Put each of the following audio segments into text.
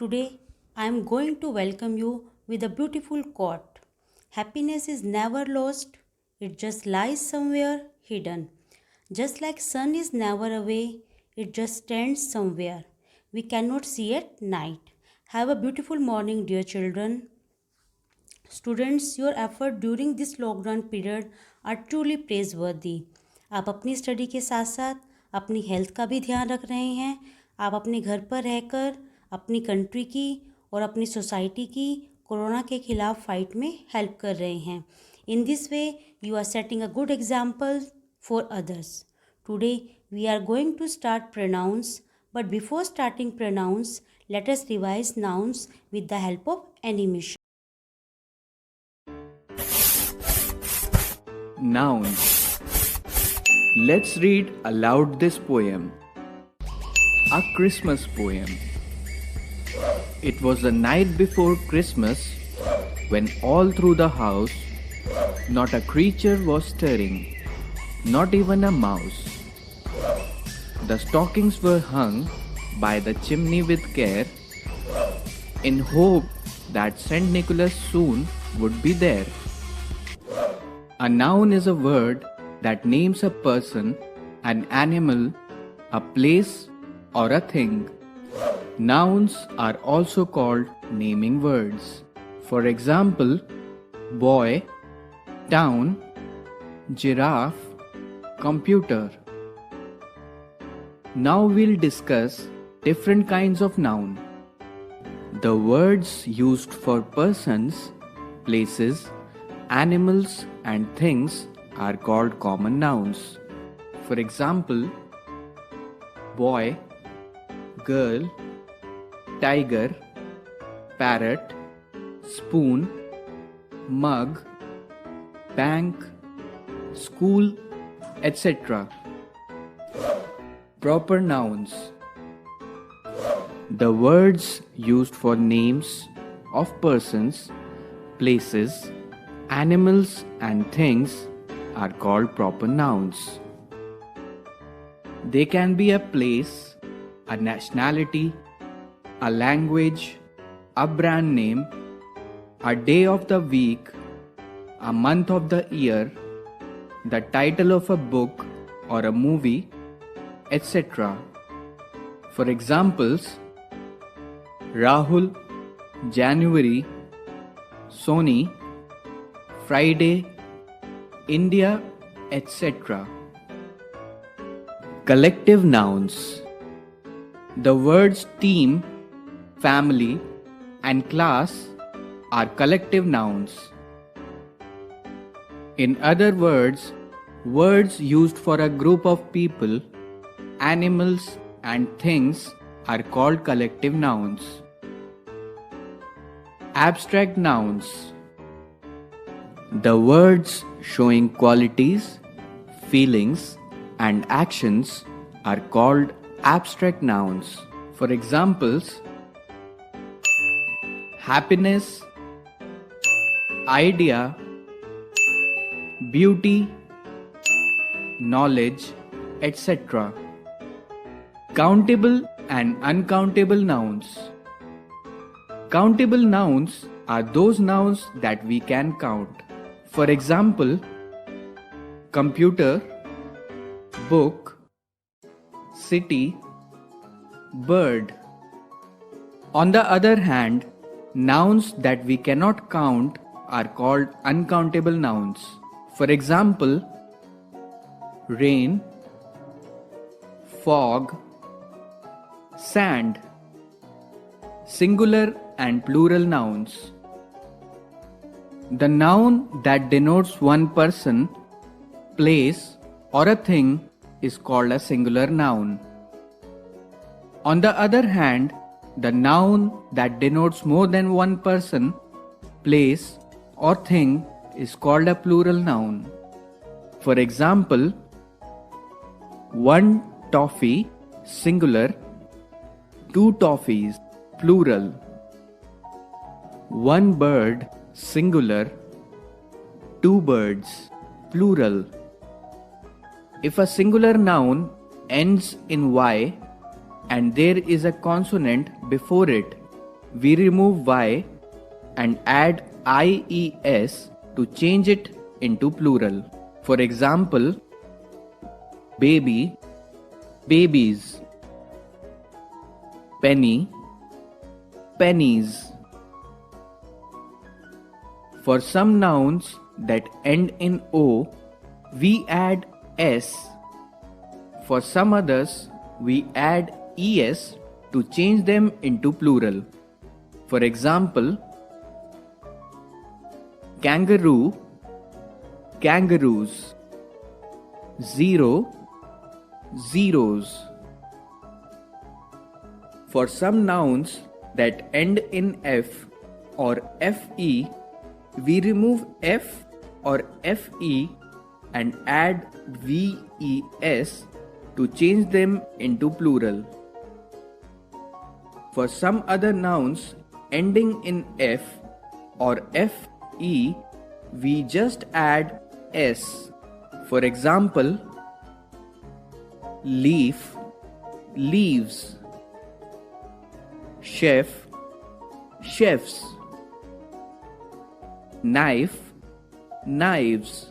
Today, I am going to welcome you with a beautiful quote. Happiness is never lost, it just lies somewhere hidden. Just like sun is never away, it just stands somewhere. We cannot see at night. Have a beautiful morning, dear children. Students your effort during this lockdown period are truly praiseworthy. आप अपनी study के साथ साथ अपनी health का भी ध्यान रख रहे हैं। आप अपने घर पर रहकर अपनी कंट्री की और अपनी सोसाइटी की कोरोना के खिलाफ फाइट में हेल्प कर रहे हैं। In this way you are setting a good example for others. Today we are going to start pronouns, but before starting pronouns let us revise nouns with the help of animation. Nouns. Let's read aloud this poem. A Christmas poem. It was the night before Christmas when all through the house not a creature was stirring, not even a mouse. The stockings were hung by the chimney with care, in hope that Saint Nicholas soon would be there. A noun is a word that names a person, an animal, a place, or a thing. Nouns are also called naming words. For example, boy, town, giraffe, computer. Now we'll discuss different kinds of noun. The words used for persons, places, animals and things are called common nouns. For example, boy, girl, tiger, parrot, spoon, mug, bank, school, etc. Proper nouns. The words used for names of persons, places, animals and things are called proper nouns. They can be a place, a nationality, a language, a brand name, a day of the week, a month of the year, the title of a book or a movie, etc. For examples, Rahul, January, Sony, Friday, India, etc. Collective nouns. The words team, family, and class are collective nouns. In other words, words used for a group of people, animals, and things are called collective nouns. Abstract nouns. The words showing qualities, feelings, and actions are called abstract nouns. For examples, happiness, idea, beauty, knowledge, etc. Countable and uncountable nouns. Countable nouns are those nouns that we can count. For example, computer, book, city, bird. On the other hand, nouns that we cannot count are called uncountable nouns. For example, rain, fog, sand. Singular and plural nouns. The noun that denotes one person, place, or a thing is called a singular noun. On the other hand, the noun that denotes more than one person, place, or thing is called a plural noun. For example, one toffee, singular, two toffees, plural. One bird, singular, two birds, plural. If a singular noun ends in Y and there is a consonant before it, we remove Y and add IES to change it into plural. For example, baby, babies, penny, pennies. For some nouns that end in O, we add S. For some others, we add ES to change them into plural. For example, kangaroo, kangaroos, zero, zeros. For some nouns that end in F or FE, we remove F or FE and add VES to change them into plural. For some other nouns ending in F or FE, we just add S. For example, leaf, leaves, chef, chefs, knife, knives,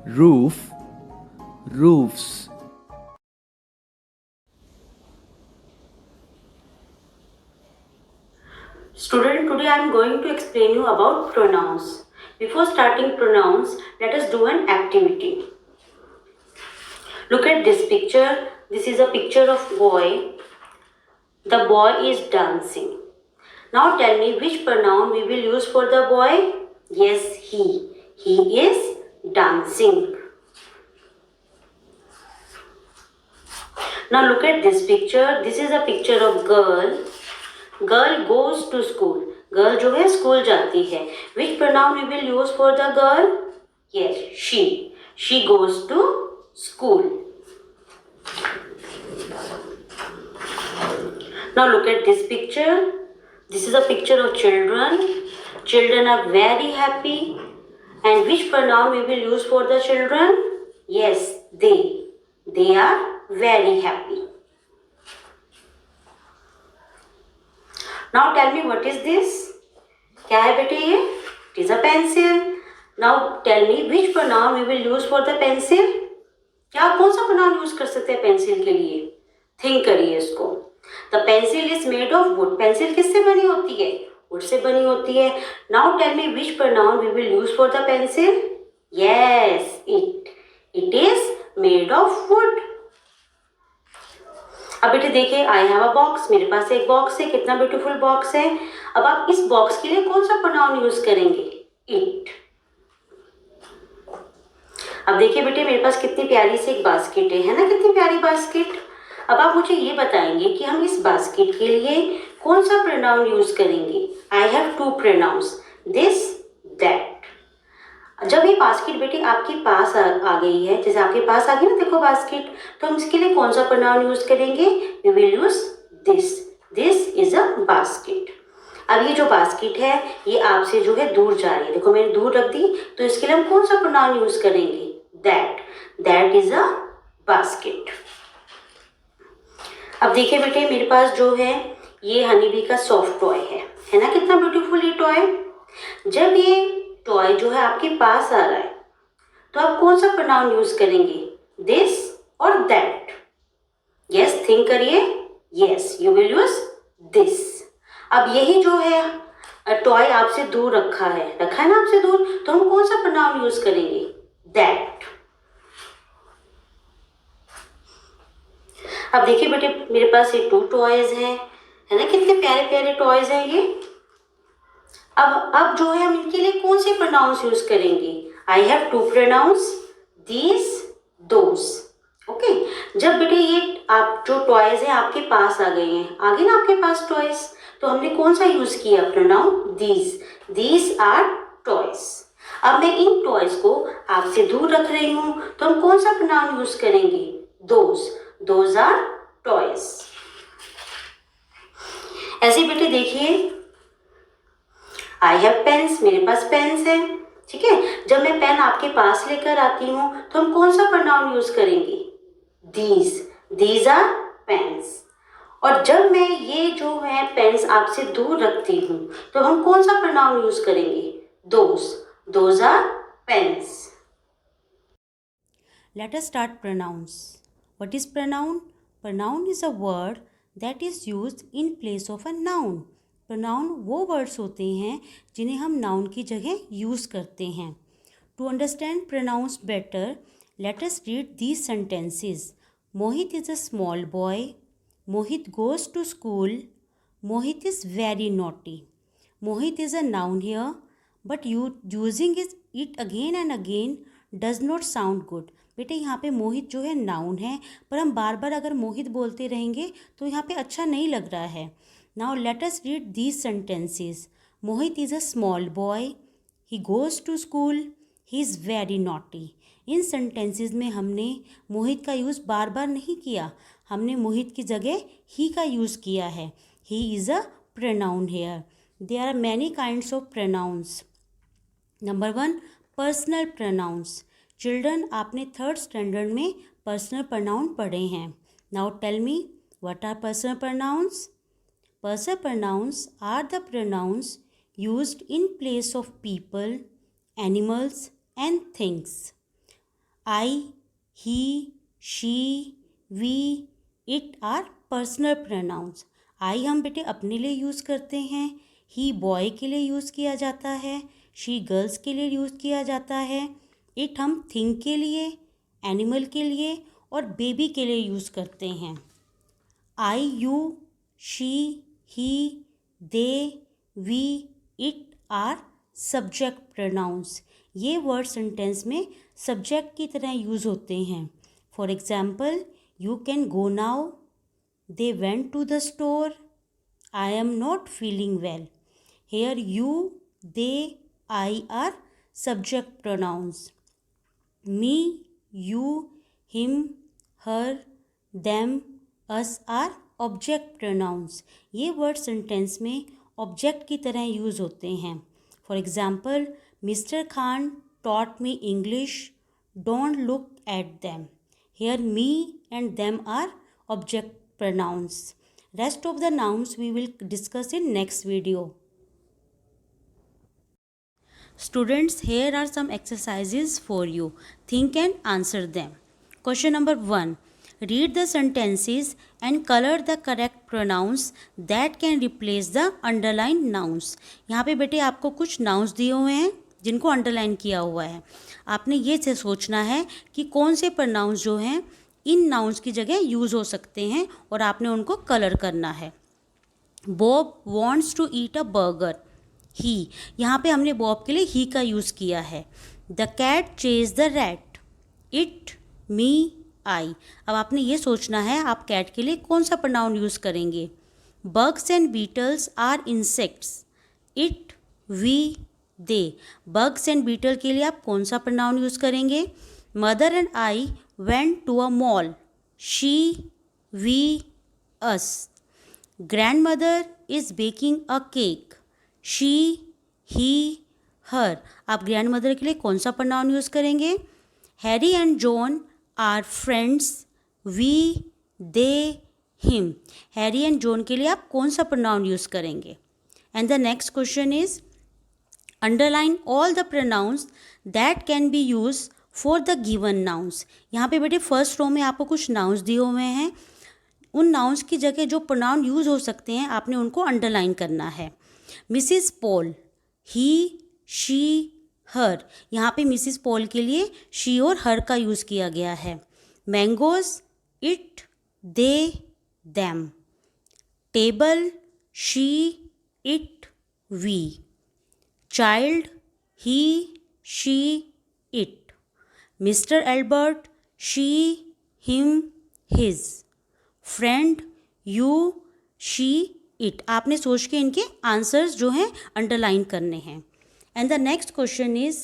roof, roofs. Student, today I am going to explain you about pronouns. Before starting pronouns, let us do an activity. Look at this picture. This is a picture of boy. The boy is dancing. Now tell me which pronoun we will use for the boy? Yes, he. He is dancing. Now look at this picture. This is a picture of girl. Girl goes to school. Girl जो है school जाती है. Which pronoun we will use for the girl? Yes, she. She goes to school. Now look at this picture. This is a picture of children. Children are very happy. And which pronoun we will use for the children? Yes, they. They are very happy. Now tell me what is this? क्या है बेटे ये? It is a pencil. Now tell me which pronoun we will use for the pencil? क्या कौन सा pronoun use कर सकते हैं पेंसिल के लिए? Think करिए इसको. The pencil is made of wood. Pencil किससे बनी होती है? वुड से बनी होती है. Now tell me which pronoun we will use for the pencil? Yes, it. It is made of wood. अब बेटे देखिए, आई हैव अ बॉक्स. मेरे पास एक बॉक्स है. कितना ब्यूटीफुल बॉक्स है. अब आप इस बॉक्स के लिए कौन सा प्रोनाउन यूज करेंगे? इट. अब देखिए बेटे, मेरे पास कितनी प्यारी सी एक बास्केट है ना? कितनी प्यारी बास्केट. अब आप मुझे ये बताएंगे कि हम इस बास्केट के लिए कौन सा प्रोनाउन यूज करेंगे? I have two pronouns, this, that. जब ये बास्केट बेटे आपके पास आ गई है, जैसे आपके पास आ गई ना, देखो बास्केट, तो हम इसके लिए कौन सा प्रोनाउन यूज करेंगे? We will use this. This is a basket. अब ये जो बास्केट है ये आपसे जो है दूर जा रही है. देखो मैंने दूर रख दी, तो इसके लिए हम कौन सा प्रोनाउन यूज करेंगे? That. That is a basket. अब देखिए बेटे, मेरे पास जो है ये हनी बी का सॉफ्ट टॉय है ना? कितना ब्यूटीफुल ये टॉय. जब ये टॉय जो है आपके पास आ रहा है, तो आप कौन सा प्रोनाउन यूज करेंगे? दिस और दैट. यस, थिंक करिए. Yes, you will use this. अब यही जो है टॉय आपसे दूर रखा है ना आपसे दूर, तो हम कौन सा प्रोनाउन यूज करेंगे? दैट. अब देखिए बेटे, मेरे पास ये 2 टॉयज हैं, है ना? कितने प्यारे प्यारे टॉयज हैं ये. अब जो है हम इनके लिए कौन से प्रोनाउंस यूज करेंगे? I have 2 pronouns, these, those. Okay. जब बेटे ये आप जो टॉयज हैं आपके पास आ गए हैं, आ गए ना आपके पास टॉयज, तो हमने कौन सा यूज किया pronoun? These. These are toys. अब मैं इन टॉयज को आपसे दूर रख रही हूँ, तो हम कौन सा प्रोनाउन यूज करेंगे? दोज. Those are toys. ऐसे बेटे देखिए, आई हैव पेन्स. मेरे पास पेन्स है. ठीक है. जब मैं पेन आपके पास लेकर आती हूँ, तो हम कौन सा प्रोनाउन यूज करेंगे? दीज. These are pens. और जब मैं ये जो है पेन्स आपसे दूर रखती हूँ तो हम कौन सा प्रोनाउन यूज करेंगे? Those are pens. Let us start pronouns. What is pronoun? Pronoun is a word that is used in place of a noun. Pronoun वो words होते हैं जिन्हें हम noun की जगह use करते हैं. To understand pronouns better, let us read these sentences. Mohit is a small boy. Mohit goes to school. Mohit is very naughty. Mohit is a noun here, but using it again and again does not sound good. बेटे यहाँ पे मोहित जो है noun है, पर हम बार बार अगर मोहित बोलते रहेंगे तो यहाँ पे अच्छा नहीं लग रहा है. Now let us read these sentences. Mohit is a small boy. He goes to school. He is very naughty. इन सेंटेंसेस में हमने मोहित का यूज़ बार बार नहीं किया. हमने मोहित की जगह ही का यूज़ किया है. He is a pronoun here. There are many kinds of pronouns. Number 1, personal pronouns. Children, आपने 3rd स्टैंडर्ड में पर्सनल प्रोनाउन पढ़े हैं. Now tell me, what are personal pronouns? Personal pronouns are the pronouns used in place of people, animals and things. I, he, she, we, it are personal pronouns. I हम बेटे अपने लिए use करते हैं. ही boy के लिए use किया जाता है. शी गर्ल्स के लिए यूज़ किया जाता है. इट हम थिंग के लिए, एनिमल के लिए और बेबी के लिए यूज़ करते हैं. I, you, she, he, they, we, it are subject pronouns. ये वर्ड सेंटेंस में सब्जेक्ट की तरह यूज़ होते हैं. For example, you can go now. They went to the store. I am not feeling well. Here you, they, I are subject pronouns. Me, you, him, her, them, us are object pronouns. ये word sentence में object की तरह use होते हैं. For example, Mr. Khan taught me English. Don't look at them. Here me and them are object pronouns. Rest of the nouns we will discuss in next video. Students, here are some exercises for you. Think and answer them. Question number 1. Read the sentences and color the correct pronouns that can replace the underlined nouns. यहाँ पे बेटे आपको कुछ nouns दिए हुए हैं जिनको underline किया हुआ है. आपने ये से सोचना है कि कौन से pronouns जो हैं इन nouns की जगह यूज़ हो सकते हैं और आपने उनको कलर करना है. Bob wants to eat a burger. ही, यहाँ पे हमने बॉब के लिए ही का यूज़ किया है. The cat chase the rat. It, me, I. अब आपने ये सोचना है आप कैट के लिए कौन सा प्रोनाउन यूज़ करेंगे. Bugs and beetles are insects. It, we, they. Bugs and beetle के लिए आप कौन सा प्रोनाउन यूज़ करेंगे. Mother and I went to a mall. She, we, us. Grandmother is baking a cake. She, he, her. आप grandmother के लिए कौन सा प्रोनाउन यूज़ करेंगे. Harry and John are friends. We, they, him. Harry and John के लिए आप कौन सा प्रोनाउन यूज़ करेंगे. And the next question is underline all the pronounce that can be use for the given nouns. यहाँ पे बेटे फर्स्ट रो में आपको कुछ नाउन्स दिए हुए हैं. उन नाउन्स की जगह जो प्रोनाउन यूज़ हो सकते हैं आपने उनको अंडरलाइन करना है. मिसिस पॉल, ही, शी, हर. यहाँ पे मिसिस पॉल के लिए शी और हर का यूज़ किया गया है. Mangoes, it, they, them. Table, she, it, we. Child, he, she, it. Mister Albert, she, him, his. Friend, you, she, it. आपने सोच के इनके आंसर्स जो हैं अंडरलाइन करने हैं. And the next question is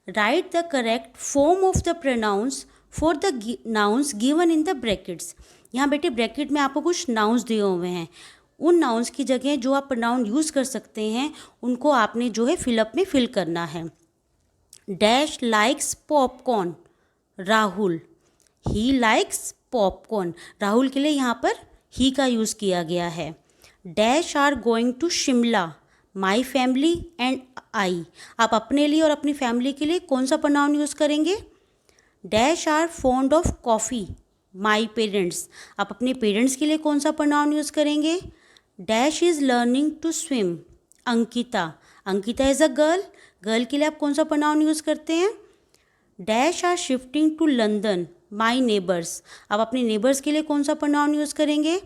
right the correct form of the pronounce for the nouns given in the brackets. यहाँ बेटे ब्रैकेट में आपको कुछ नाउन्स दिए हुए हैं. उन नाउन्स की जगह जो आप प्रोनाउन यूज़ कर सकते हैं उनको आपने जो है फिलअप में फिल करना है. Dash likes popcorn. Rahul, he likes popcorn. Rahul के लिए यहाँ पर ही का यूज़ किया गया है। Dash are going to Shimla, my family and I. आप अपने लिए और अपनी फैमिली के लिए कौन सा प्रोनाउन यूज़ करेंगे? Dash are fond of coffee, my parents. आप अपने पेरेंट्स के लिए कौन सा प्रोनाउन यूज़ करेंगे? Dash is learning to swim, Ankita. Ankita is a girl, girl के लिए आप कौन सा प्रोनाउन यूज़ करते हैं? Dash are shifting to London, my neighbours. आप अपने नेबर्स के लिए कौन सा प्रोनाउन यूज़ करेंगे?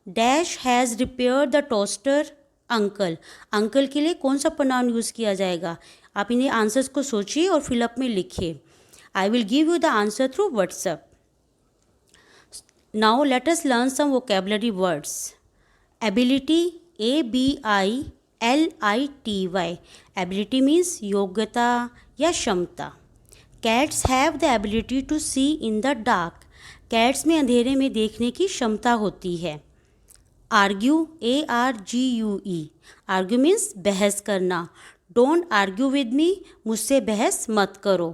Dash has repair the toaster, uncle. Uncle के लिए कौन सा प्रोनाउन यूज़ किया जाएगा? आप इन्हें आंसर्स को सोचिए और फिलअप में लिखिए। I will give you the answer through WhatsApp. Now let us learn some vocabulary words. Ability, ABILITY। Ability means योग्यता या क्षमता। Cats have the ability to see in the dark. Cats में अंधेरे में देखने की क्षमता होती है। Argue, ARGUE। आर्ग्यू मीन्स बहस करना। डोंट आर्ग्यू विद मी, मुझसे बहस मत करो।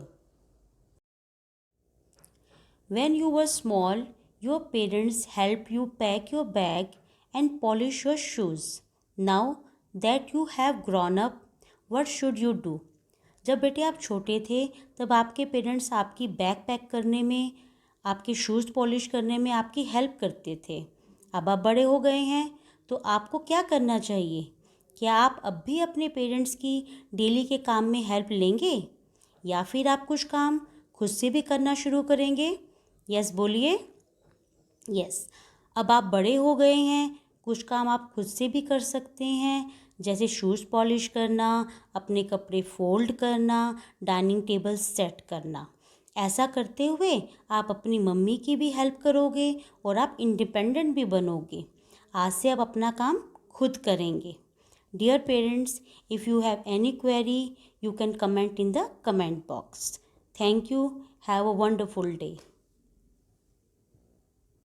When you were small, your parents helped you pack your bag and polish your shoes. Now that you have grown up, what should you do? जब बेटे आप छोटे थे तब आपके पेरेंट्स आपकी बैग पैक करने में, आपके शूज़ पॉलिश करने में आपकी हेल्प करते थे। अब आप बड़े हो गए हैं तो आपको क्या करना चाहिए? क्या आप अब भी अपने पेरेंट्स की डेली के काम में हेल्प लेंगे या फिर आप कुछ काम खुद से भी करना शुरू करेंगे? यस बोलिए। यस, अब आप बड़े हो गए हैं, कुछ काम आप खुद से भी कर सकते हैं, जैसे शूज़ पॉलिश करना, अपने कपड़े फोल्ड करना, डाइनिंग टेबल सेट करना। ऐसा करते हुए आप अपनी मम्मी की भी हेल्प करोगे और आप इंडिपेंडेंट भी बनोगे। आज से आप अपना काम खुद करेंगे। Dear parents, if you have any query you can comment in the comment box. Thank you. Have a wonderful day.